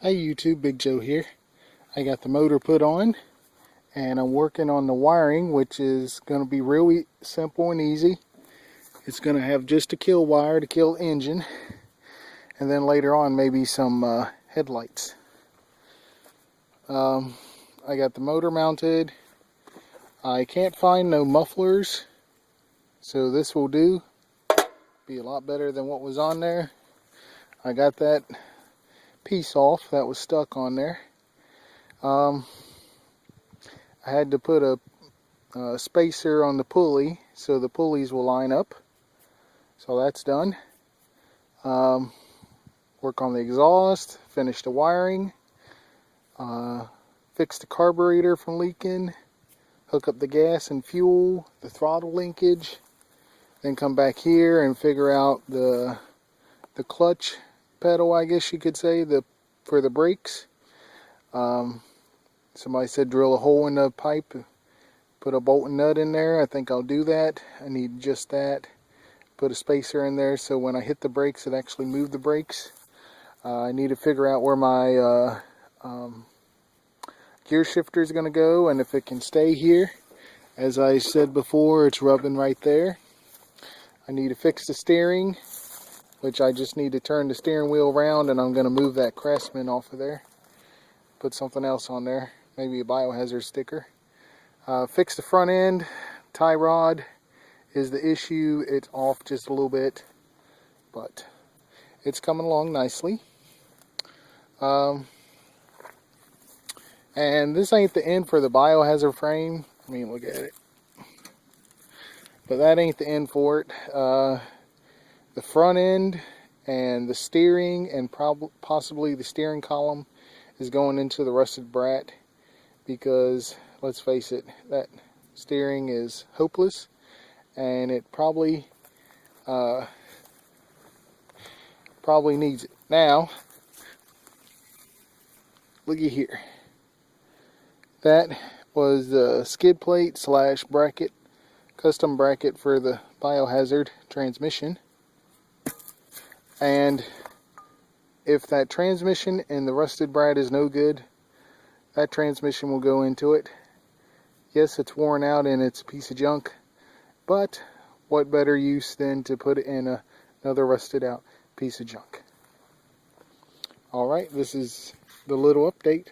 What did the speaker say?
Hey YouTube, Big Joe here. I got the motor put on and I'm working on the wiring, which is going to be really simple and easy. It's going to have just a kill wire to kill engine, and then later on maybe some headlights. I got the motor mounted. I can't find no mufflers, so this will do. Be a lot better than what was on there. I got that piece off that was stuck on there. I had to put a spacer on the pulley so the pulleys will line up. So that's done. Work on the exhaust, finish the wiring, fix the carburetor from leaking, hook up the gas and fuel, the throttle linkage, then come back here and figure out the clutch pedal, I guess you could say, for the brakes. Somebody said drill a hole in the pipe, put a bolt and nut in there. I think I'll do that. I need just that. Put a spacer in there so when I hit the brakes it actually moved the brakes. I need to figure out where my gear shifter is going to go and if it can stay here. As I said before, it's rubbing right there. I need to fix the steering, which I just need to turn the steering wheel around, and I'm going to move that Craftsman off of there. Put something else on there, maybe a Biohazard sticker. Fix the front end. Tie rod is the issue. It's off just a little bit, but it's coming along nicely. And this ain't the end for the Biohazard frame. I mean, look at it. But that ain't the end for it. The front end and the steering and possibly the steering column is going into the rusted brat, because let's face it, that steering is hopeless and it probably needs it. Now looky here, that was the skid plate slash bracket, custom bracket for the Biohazard transmission. And if that transmission and the rusted brat is no good, that transmission will go into it. Yes, it's worn out and it's a piece of junk, but what better use than to put it in another rusted out piece of junk. Alright, this is the little update.